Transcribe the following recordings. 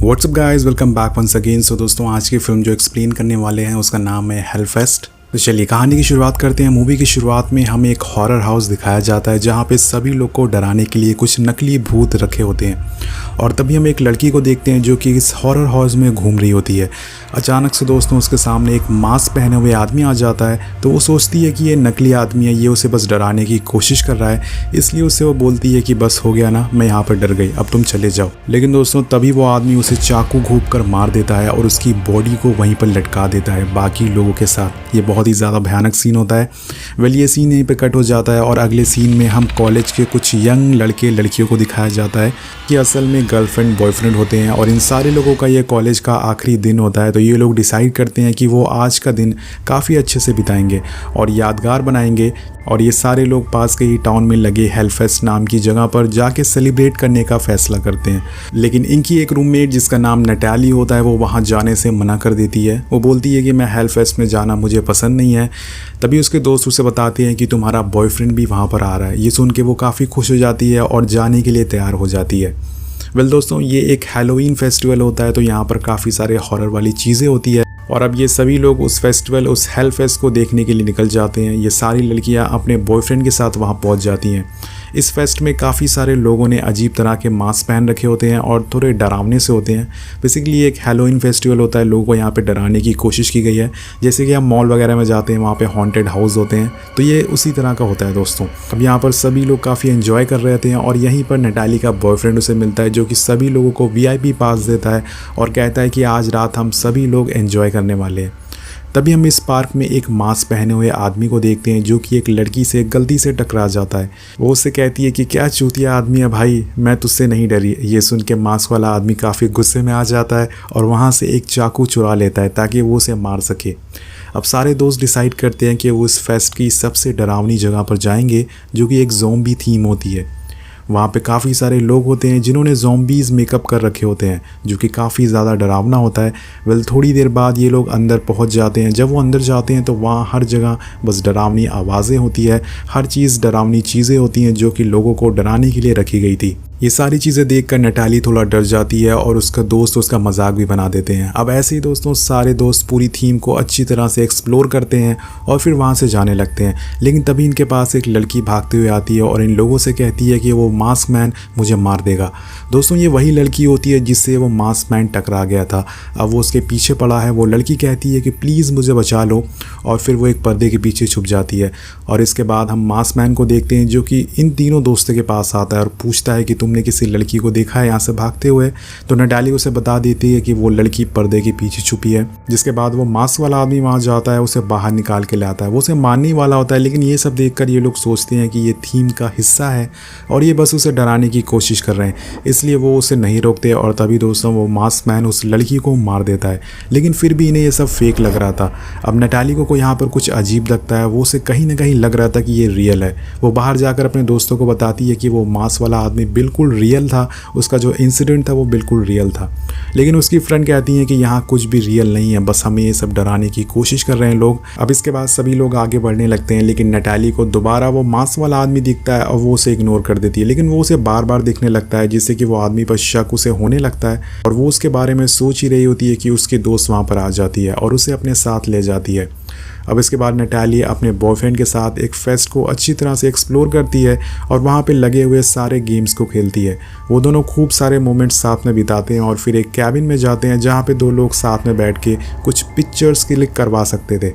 WhatsApp guys, welcome back once again. So दोस्तों, आज की फिल्म जो एक्सप्लेन करने वाले हैं उसका नाम है हेलफेस्ट। तो चलिए कहानी की शुरुआत करते हैं। मूवी की शुरुआत में हमें एक हॉरर हाउस दिखाया जाता है जहाँ पे सभी लोग को डराने के लिए कुछ नकली भूत रखे होते हैं। और तभी हम एक लड़की को देखते हैं जो कि इस हॉरर हाउस में घूम रही होती है। अचानक से दोस्तों उसके सामने एक मास्क पहने हुए आदमी आ जाता है। तो वो सोचती है कि ये नकली आदमी है, ये उसे बस डराने की कोशिश कर रहा है, इसलिए उससे वो बोलती है कि बस हो गया ना, मैं यहाँ पर डर गई, अब तुम चले जाओ। लेकिन दोस्तों तभी वो आदमी उसे चाकू घोंप कर मार देता है और उसकी बॉडी को वहीं पर लटका देता है बाकी लोगों के साथ। ये बहुत ही ज़्यादा भयानक सीन होता है। वेल ये सीन यहीं पे कट हो जाता है और अगले सीन में हम कॉलेज के कुछ यंग लड़के लड़कियों को दिखाया जाता है कि असल में गर्लफ्रेंड बॉयफ्रेंड होते हैं और इन सारे लोगों का ये कॉलेज का आखिरी दिन होता है। तो ये लोग डिसाइड करते हैं कि वो आज का दिन काफ़ी अच्छे से बिताएंगे और यादगार बनाएंगे। और ये सारे लोग पास के ही टाउन में लगे हेलफेस्ट नाम की जगह पर जाके सेलिब्रेट करने का फैसला करते हैं। लेकिन इनकी एक रूममेट जिसका नाम नटाली होता है वो वहाँ जाने से मना कर देती है। वो बोलती है कि मैं हेलफेस्ट में जाना मुझे पसंद नहीं है। तभी उसके दोस्त उसे बताते हैं कि तुम्हारा बॉयफ्रेंड भी वहाँ पर आ रहा है। ये सुन के वो काफ़ी खुश हो जाती है और जाने के लिए तैयार हो जाती है। वेल दोस्तों, ये एक हैलोवीन फेस्टिवल होता है तो यहाँ पर काफ़ी सारे हॉरर वाली चीज़ें होती है और अब ये सभी लोग उस फेस्टिवल, उस हेलफेस्ट को देखने के लिए निकल जाते हैं। ये सारी लड़कियाँ अपने बॉयफ्रेंड के साथ वहाँ पहुँच जाती हैं। इस फेस्ट में काफ़ी सारे लोगों ने अजीब तरह के मास्क पहन रखे होते हैं और थोड़े डरावने से होते हैं। बेसिकली एक हैलोवीन फेस्टिवल होता है, लोगों को यहाँ पे डराने की कोशिश की गई है। जैसे कि हम मॉल वगैरह में जाते हैं, वहाँ पे हॉन्टेड हाउस होते हैं, तो ये उसी तरह का होता है दोस्तों। अब यहाँ पर सभी लोग काफ़ी एंजॉय कर रहे थे और यहीं पर नटाली का बॉयफ्रेंड उसे मिलता है जो कि सभी लोगों को VIP पास देता है और कहता है कि आज रात हम सभी लोग एंजॉय करने वाले हैं। तभी हम इस पार्क में एक मास्क पहने हुए आदमी को देखते हैं जो कि एक लड़की से गलती से टकरा जाता है। वो उससे कहती है कि क्या चूतिया आदमी है भाई, मैं तुझसे नहीं डरी। ये सुन के मास्क वाला आदमी काफ़ी गुस्से में आ जाता है और वहाँ से एक चाकू चुरा लेता है ताकि वो उसे मार सके। अब सारे दोस्त डिसाइड करते हैं कि वो इस फेस्ट की सबसे डरावनी जगह पर जाएंगे जो कि एक ज़ॉम्बी थीम होती है। वहाँ पे काफ़ी सारे लोग होते हैं जिन्होंने ज़ॉम्बीज़ मेकअप कर रखे होते हैं जो कि काफ़ी ज़्यादा डरावना होता है। वेल थोड़ी देर बाद ये लोग अंदर पहुँच जाते हैं। जब वो अंदर जाते हैं तो वहाँ हर जगह बस डरावनी आवाज़ें होती है, हर चीज़ डरावनी चीज़ें होती हैं जो कि लोगों को डराने के लिए रखी गई थी। ये सारी चीज़ें देखकर नटाली थोड़ा डर जाती है और उसका दोस्त उसका मजाक भी बना देते हैं। अब ऐसे ही दोस्तों सारे दोस्त पूरी थीम को अच्छी तरह से एक्सप्लोर करते हैं और फिर वहाँ से जाने लगते हैं। लेकिन तभी इनके पास एक लड़की भागते हुए आती है और इन लोगों से कहती है कि वो मास्क मैन मुझे मार देगा। दोस्तों ये वही लड़की होती है जिससे वो मास्क मैन टकरा गया था। अब वो उसके पीछे पड़ा है। वो लड़की कहती है कि प्लीज़ मुझे बचा लो और फिर वो एक पर्दे के पीछे छुप जाती है। और इसके बाद हम मास्क मैन को देखते हैं जो कि इन तीनों दोस्तों के पास आता है और पूछता है कि तुमने किसी लड़की को देखा है यहाँ से भागते हुए। तो नटाली उसे बता देती है कि वो लड़की पर्दे के पीछे छुपी है। जिसके बाद वो मास्क वाला आदमी वहाँ जाता है, उसे बाहर निकाल के लाता है। वो उसे मारने वाला होता है लेकिन ये सब देखकर ये लोग सोचते हैं कि ये थीम का हिस्सा है और ये बस उसे डराने की कोशिश कर रहे हैं, इसलिए वो उसे नहीं रोकते। और तभी दोस्तों वो मास्क मैन उस लड़की को मार देता है। लेकिन फिर भी इन्हें ये सब फेक लग रहा था। अब नटाली को यहाँ पर कुछ अजीब लगता है। वो उसे कहीं ना कहीं लग रहा था कि ये रियल है। वो बाहर जाकर अपने दोस्तों को बताती है कि वो मास्क वाला आदमी बिल्कुल रियल था, उसका जो इंसिडेंट था वो बिल्कुल रियल था। लेकिन उसकी फ्रेंड कहती है कि यहाँ कुछ भी रियल नहीं है, बस हमें ये सब डराने की कोशिश कर रहे हैं लोग। अब इसके बाद सभी लोग आगे बढ़ने लगते हैं लेकिन नटाली को दोबारा वो मास्क वाला आदमी दिखता है और वो उसे इग्नोर कर देती है। लेकिन वो उसे बार बार दिखने लगता है जिससे कि वो आदमी पर शक उसे होने लगता है और वो उसके बारे में सोच ही रही होती है कि उसके दोस्त वहाँ पर आ जाती है और उसे अपने साथ ले जाती है। अब इसके बाद नटाली अपने बॉयफ्रेंड के साथ एक फेस्ट को अच्छी तरह से एक्सप्लोर करती है और वहाँ पे लगे हुए सारे गेम्स को खेलती है। वो दोनों खूब सारे मोमेंट्स साथ में बिताते हैं और फिर एक कैबिन में जाते हैं जहाँ पे दो लोग साथ में बैठ के कुछ पिक्चर्स क्लिक करवा सकते थे।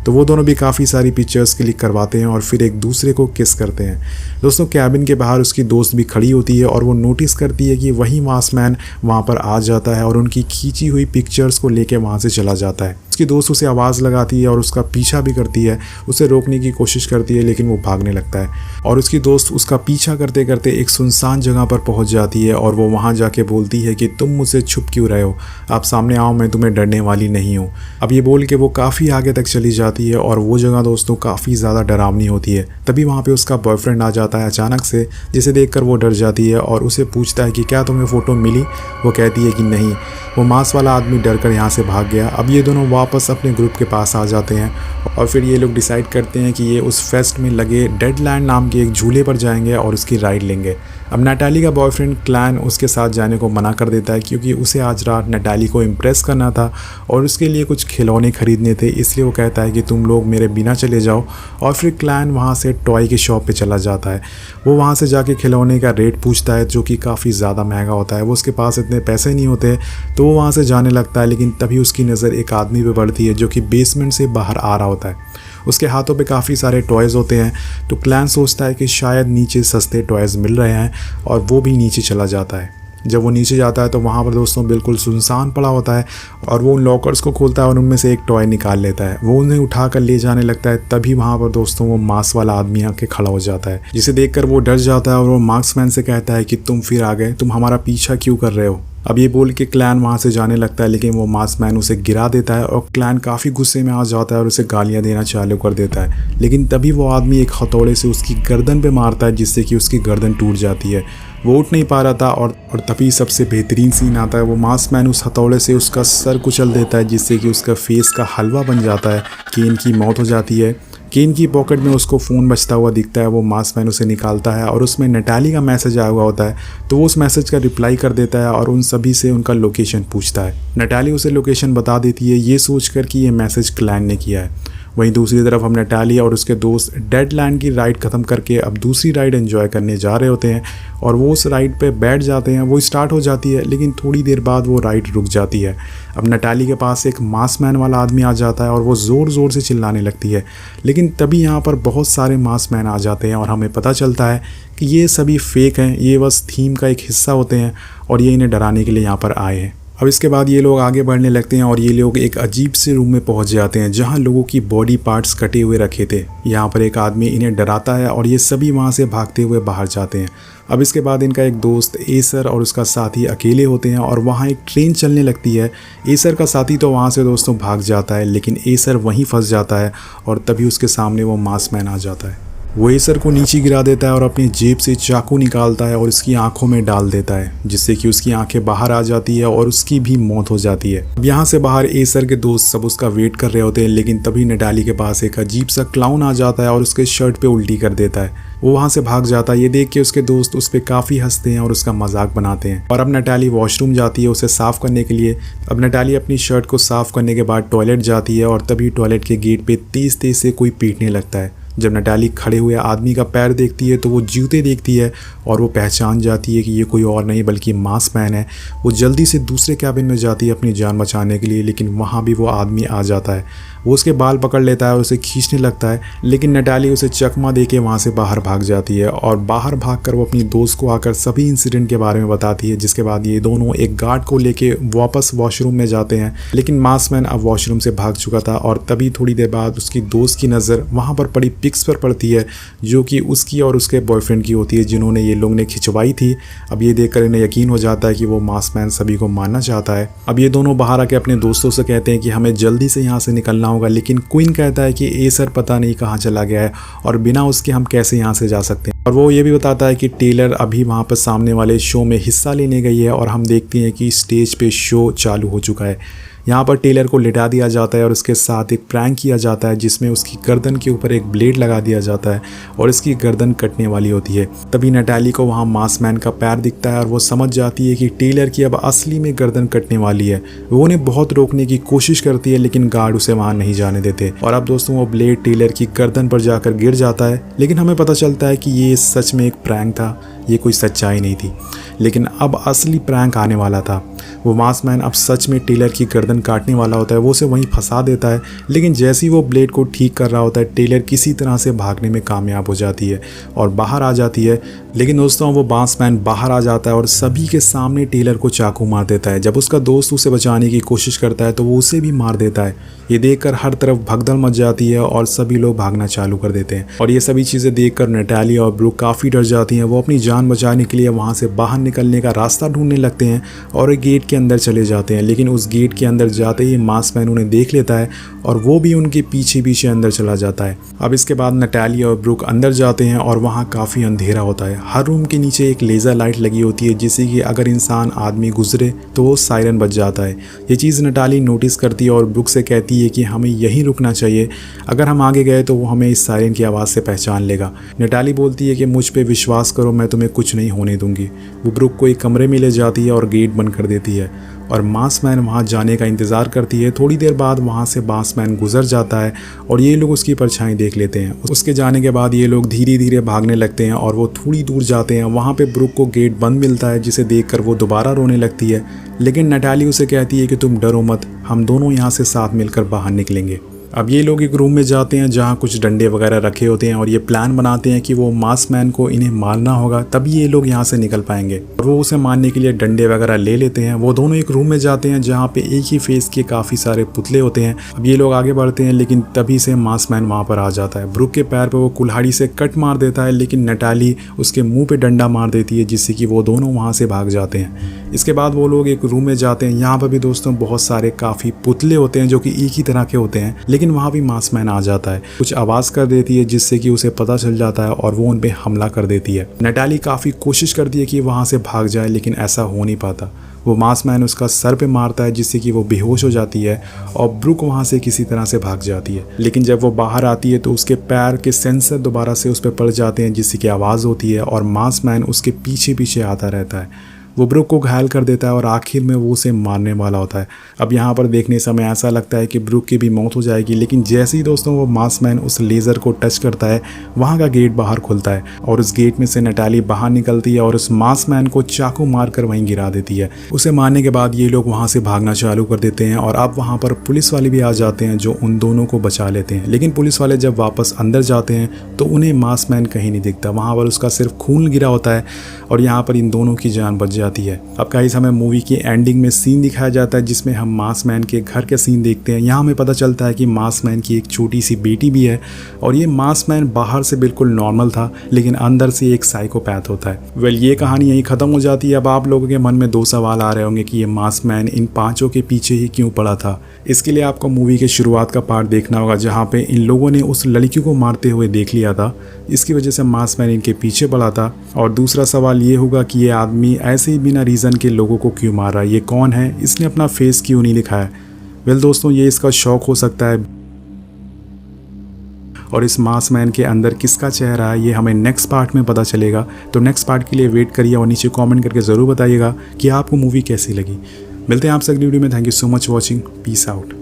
तो वो दोनों भी काफ़ी सारी पिक्चर्स क्लिक करवाते हैं और फिर एक दूसरे को किस करते हैं। दोस्तों कैबिन के बाहर उसकी दोस्त भी खड़ी होती है और वो नोटिस करती है कि वही मास्क मैन वहाँ पर आ जाता है और उनकी खींची हुई पिक्चर्स को लेके वहाँ से चला जाता है। उसकी दोस्त उसे आवाज़ लगाती है और उसका पीछा भी करती है, उसे रोकने की कोशिश करती है लेकिन वो भागने लगता है और उसकी दोस्त उसका पीछा करते करते एक सुनसान जगह पर पहुँच जाती है और वो वहाँ जाके बोलती है कि तुम मुझसे छुप क्यों रहे हो, आप सामने आओ, मैं तुम्हें डरने वाली नहीं हूँ। अब ये बोल के वो काफ़ी आगे तक चली जाती है और वो जगह दोस्तों काफ़ी ज़्यादा डरावनी होती है। तभी वहाँ पे उसका बॉयफ्रेंड आ जाता है अचानक से, जिसे देखकर वो डर जाती है और उसे पूछता है कि क्या तुम्हें फ़ोटो मिली। वो कहती है कि नहीं। वो मास्क वाला आदमी डर कर यहाँ से भाग गया। अब ये दोनों वापस अपने ग्रुप के पास आ जाते हैं और फिर ये लोग डिसाइड करते हैं कि ये उस फेस्ट में लगे डेडलैंड नाम के एक झूले पर जाएंगे और उसकी राइड लेंगे। अब नटाली का बॉयफ्रेंड क्लैन उसके साथ जाने को मना कर देता है क्योंकि उसे आज रात नटाली को इम्प्रेस करना था और उसके लिए कुछ खिलौने खरीदने थे, इसलिए वो कहता है कि तुम लोग मेरे बिना चले जाओ। और फिर क्लैन वहाँ से टॉय की शॉप पे चला जाता है। वो वहाँ से जाके खिलौने का रेट पूछता है जो कि काफ़ी ज़्यादा महंगा होता है। वो उसके पास इतने पैसे नहीं होते तो वो वहाँ से जाने लगता है, लेकिन तभी उसकी नज़र एक आदमी पे पड़ती है जो कि बेसमेंट से बाहर आ रहा होता है। उसके हाथों पे काफ़ी सारे टॉयज़ होते हैं, तो क्लैन सोचता है कि शायद नीचे सस्ते टॉयज़ मिल रहे हैं और वो भी नीचे चला जाता है। जब वो नीचे जाता है तो वहाँ पर दोस्तों बिल्कुल सुनसान पड़ा होता है और वो उन लॉकर्स को खोलता है और उनमें से एक टॉय निकाल लेता है। वो उन्हें उठा कर ले जाने लगता है, तभी वहाँ पर दोस्तों वो मास्क वाला आदमी आके खड़ा हो जाता है, जिसे देखकर वो डर जाता है और वो मार्क्समैन से कहता है कि तुम फिर आ गए, तुम हमारा पीछा क्यों कर रहे हो। अब ये बोल के क्लैन वहाँ से जाने लगता है, लेकिन वो मार्क्समैन उसे गिरा देता है और क्लैन काफ़ी गुस्से में आ जाता है और उसे गालियाँ देना चालू कर देता है। लेकिन तभी वो आदमी एक हथौड़े से उसकी गर्दन पे मारता है, जिससे कि उसकी गर्दन टूट जाती है। वो उठ नहीं पा रहा था और तभी सबसे बेहतरीन सीन आता है। वो मार्क्समैन उस हथौड़े से उसका सर कुचल देता है, जिससे कि उसका फेस का हलवा बन जाता है। केन की मौत हो जाती है। केन की पॉकेट में उसको फ़ोन बजता हुआ दिखता है। वो मार्क्समैन उसे निकालता है और उसमें नटाली का मैसेज आया हुआ होता है, तो वो उस मैसेज का रिप्लाई कर देता है और उन सभी से उनका लोकेशन पूछता है। नटाली उसे लोकेशन बता देती है, ये सोचकर कि ये मैसेज क्लैन ने किया है। वहीं दूसरी तरफ हम नटाली और उसके दोस्त डेडलैंड की राइड ख़त्म करके अब दूसरी राइड एंजॉय करने जा रहे होते हैं और वो उस राइड पे बैठ जाते हैं। वो स्टार्ट हो जाती है, लेकिन थोड़ी देर बाद वो राइड रुक जाती है। अब नटाली के पास एक मार्क्समैन वाला आदमी आ जाता है और वो ज़ोर ज़ोर से चिल्लाने लगती है, लेकिन तभी यहाँ पर बहुत सारे मार्क्समैन आ जाते हैं और हमें पता चलता है कि ये सभी फेक हैं, ये बस थीम का एक हिस्सा होते हैं और ये इन्हें डराने के लिए यहाँ पर आए हैं। अब इसके बाद ये लोग आगे बढ़ने लगते हैं और ये लोग एक अजीब से रूम में पहुंच जाते हैं जहां लोगों की बॉडी पार्ट्स कटे हुए रखे थे। यहाँ पर एक आदमी इन्हें डराता है और ये सभी वहां से भागते हुए बाहर जाते हैं। अब इसके बाद इनका एक दोस्त एसर और उसका साथी अकेले होते हैं और वहाँ एक ट्रेन चलने लगती है। एसर का साथी तो वहाँ से दोस्तों भाग जाता है, लेकिन एसर वहीं फंस जाता है और तभी उसके सामने वो मार्क्समैन आ जाता है। वो एसर को नीचे गिरा देता है और अपनी जेब से चाकू निकालता है और उसकी आंखों में डाल देता है, जिससे कि उसकी आंखें बाहर आ जाती है और उसकी भी मौत हो जाती है। अब यहाँ से बाहर एसर के दोस्त सब उसका वेट कर रहे होते हैं, लेकिन तभी नटाली के पास एक अजीब सा क्लाउन आ जाता है और उसके शर्ट पे उल्टी कर देता है। वो वहाँ से भाग जाता है। ये देख के उसके दोस्त उस पर काफ़ी हंसते हैं और उसका मजाक बनाते हैं। और अब नटाली वॉशरूम जाती है उसे साफ़ करने के लिए। अब नटाली अपनी शर्ट को साफ़ करने के बाद टॉयलेट जाती है और तभी टॉयलेट के गेट पे तेज़ तेज़ से कोई पीटने लगता है। जब नटाली खड़े हुए आदमी का पैर देखती है तो वो जूते देखती है और वो पहचान जाती है कि ये कोई और नहीं बल्कि मार्क्समैन है। वो जल्दी से दूसरे कैबिन में जाती है अपनी जान बचाने के लिए, लेकिन वहाँ भी वो आदमी आ जाता है। वो उसके बाल पकड़ लेता है और उसे खींचने लगता है, लेकिन नटाली उसे चकमा देके वहाँ से बाहर भाग जाती है और बाहर भागकर वो अपनी दोस्त को आकर सभी इंसिडेंट के बारे में बताती है। जिसके बाद ये दोनों एक गार्ड को लेके वापस वॉशरूम में जाते हैं, लेकिन मार्क्समैन अब वॉशरूम से भाग चुका था। और तभी थोड़ी देर बाद उसकी दोस्त की नज़र वहाँ पर पड़ी पिक्स पर पड़ती है, जो कि उसकी और उसके बॉयफ्रेंड की होती है, जिन्होंने ये लोग ने खिंचवाई थी। अब ये देखकर इन्हें यकीन हो जाता है कि वो मार्क्समैन सभी को मारना चाहता है। अब ये दोनों बाहर आके अपने दोस्तों से कहते हैं कि हमें जल्दी से यहाँ से निकलना होगा, लेकिन क्वीन कहता है कि एसर पता नहीं कहाँ चला गया है और बिना उसके हम कैसे यहाँ से जा सकते हैं। और वो ये भी बताता है कि टेलर अभी वहाँ पर सामने वाले शो में हिस्सा लेने गई है और हम देखते हैं कि स्टेज पे शो चालू हो चुका है। यहाँ पर टेलर को लिटा दिया जाता है और उसके साथ एक प्रैंक किया जाता है, जिसमें उसकी गर्दन के ऊपर एक ब्लेड लगा दिया जाता है और इसकी गर्दन कटने वाली होती है। तभी नटाली को वहाँ मार्क्समैन का पैर दिखता है और वो समझ जाती है कि टेलर की अब असली में गर्दन कटने वाली है। वो उन्हें बहुत रोकने की कोशिश करती है, लेकिन गार्ड उसे वहाँ नहीं जाने देते। और अब दोस्तों वो ब्लेड टेलर की गर्दन पर जाकर गिर जाता है, लेकिन हमें पता चलता है कि ये सच में एक प्रैंक था, ये कोई सच्चाई नहीं थी। लेकिन अब असली प्रैंक आने वाला था। वो मार्क्समैन अब सच में टेलर की गर्दन काटने वाला होता है। वो उसे वहीं फंसा देता है, लेकिन जैसे ही वो ब्लेड को ठीक कर रहा होता है, टेलर किसी तरह से भागने में कामयाब हो जाती है और बाहर आ जाती है। लेकिन दोस्तों वो मार्क्समैन बाहर आ जाता है और सभी के सामने टेलर को चाकू मार देता है। जब उसका दोस्त उसे बचाने की कोशिश करता है तो वो उसे भी मार देता है। ये देखकर हर तरफ भगदड़ मच जाती है और सभी लोग भागना चालू कर देते हैं। और ये सभी चीज़ें देखकर नटाली और ब्रूक काफ़ी डर जाती हैं। वो अपनी जान बचाने के लिए वहाँ से बाहर निकलने का रास्ता ढूंढने लगते हैं और एक गेट के अंदर चले जाते हैं। लेकिन उस गेट के अंदर जाते ही मास्क मैन उन्हें देख लेता है और वो भी उनके पीछे पीछे अंदर चला जाता है। अब इसके बाद नटाली और ब्रुक अंदर जाते हैं और वहाँ काफ़ी अंधेरा होता है। हर रूम के नीचे एक लेज़र लाइट लगी होती है जिससे कि अगर इंसान आदमी गुजरे तो वो सायरन बज जाता है। ये चीज़ नटाली नोटिस करती है और ब्रुक से कहती है कि हमें यहीं रुकना चाहिए, अगर हम आगे गए तो वो हमें इस सायरन की आवाज़ से पहचान लेगा। नटाली बोलती है कि मुझ पे विश्वास करो, मैं तुम्हें कुछ नहीं होने दूंगी। वो ब्रुक को एक कमरे में ले जाती है और गेट बंद कर देती है और मास्कमैन वहाँ जाने का इंतज़ार करती है। थोड़ी देर बाद वहाँ से मास्कमैन गुजर जाता है और ये लोग उसकी परछाई देख लेते हैं। उसके जाने के बाद ये लोग धीरे धीरे भागने लगते हैं और वो थोड़ी दूर जाते हैं। वहाँ पे ब्रुक को गेट बंद मिलता है जिसे देखकर वो दोबारा रोने लगती है। लेकिन नटाली उसे कहती है कि तुम डरो मत, हम दोनों यहाँ से साथ मिलकर बाहर निकलेंगे। अब ये लोग एक रूम में जाते हैं जहाँ कुछ डंडे वगैरह रखे होते हैं और ये प्लान बनाते हैं कि वो मास्कमैन को इन्हें मारना होगा तभी ये लोग यहाँ से निकल पाएंगे। और वो उसे मारने के लिए डंडे वगैरह ले लेते हैं। वो दोनों एक रूम में जाते हैं जहाँ पे एक ही फेस के काफ़ी सारे पुतले होते हैं। अब ये लोग आगे बढ़ते हैं लेकिन तभी से मास्कमैन वहाँ पर आ जाता है। ब्रुक के पैर पर वो कुल्हाड़ी से कट मार देता है लेकिन नटाली उसके मुँह पर डंडा मार देती है जिससे कि वो दोनों वहाँ से भाग जाते हैं। इसके बाद वो लोग एक रूम में जाते हैं। यहाँ पर भी दोस्तों बहुत सारे काफ़ी पुतले होते हैं जो कि एक ही तरह के होते हैं। लेकिन वहाँ भी मास्कमैन आ जाता है, कुछ आवाज़ कर देती है जिससे कि उसे पता चल जाता है और वो उन पे हमला कर देती है। नटाली काफ़ी कोशिश करती है कि वहाँ से भाग जाए लेकिन ऐसा हो नहीं पाता। वो मास्कमैन उसका सर पे मारता है जिससे कि वो बेहोश हो जाती है और ब्रुक वहाँ से किसी तरह से भाग जाती है। लेकिन जब वो बाहर आती है तो उसके पैर के सेंसर दोबारा से उस पर पड़ जाते हैं जिससे कि आवाज़ होती है और मास्कमैन उसके पीछे पीछे आता रहता है। वो ब्रुक को घायल कर देता है और आखिर में वो उसे मारने वाला होता है। अब यहाँ पर देखने समय ऐसा लगता है कि ब्रुक की भी मौत हो जाएगी लेकिन जैसे ही दोस्तों वो मास्कमैन उस लेज़र को टच करता है वहाँ का गेट बाहर खुलता है और उस गेट में से नटाली बाहर निकलती है और उस मास्कमैन को चाकू मारकर वहीं गिरा देती है। उसे मारने के बाद ये लोग वहाँ से भागना चालू कर देते हैं और अब वहाँ पर पुलिस वाले भी आ जाते हैं जो उन दोनों को बचा लेते हैं। लेकिन पुलिस वाले जब वापस अंदर जाते हैं तो उन्हें मास्कमैन कहीं नहीं दिखता। वहाँ पर उसका सिर्फ खून गिरा होता है और यहाँ पर इन दोनों की जान बच जाती है। अब गाइस हमें मूवी की एंडिंग में सीन दिखाया जाता है जिसमें हम मास्कमैन के घर के सीन देखते हैं। यहाँ हमें पता चलता है कि मास्कमैन की एक छोटी सी बेटी भी है और ये मास्कमैन बाहर से बिल्कुल नॉर्मल था लेकिन अंदर से एक साइकोपैथ होता है। वेल ये कहानी यहीं ख़त्म हो जाती है। अब आप लोगों के मन में दो सवाल आ रहे होंगे कि ये मास्कमैन इन पाँचों के पीछे ही क्यों पड़ा था। इसके लिए आपको मूवी के शुरुआत का पार्ट देखना होगा जहाँ पे इन लोगों ने उस लड़की को मारते हुए देख लिया था, इसकी वजह से मास्कमैन इनके पीछे पड़ा था। और दूसरा सवाल ये होगा कि ये आदमी ऐसे ही बिना रीज़न के लोगों को क्यों मार रहा है, ये कौन है, इसने अपना फेस क्यों नहीं दिखाया। वेल दोस्तों ये इसका शौक हो सकता है और इस मास्कमैन के अंदर किसका चेहरा है ये हमें नेक्स्ट पार्ट में पता चलेगा। तो नेक्स्ट पार्ट के लिए वेट करिए और नीचे कमेंट करके ज़रूर बताइएगा कि आपको मूवी कैसी लगी। मिलते हैं आपसे अगली वीडियो में। Thank you so much watching. Peace out.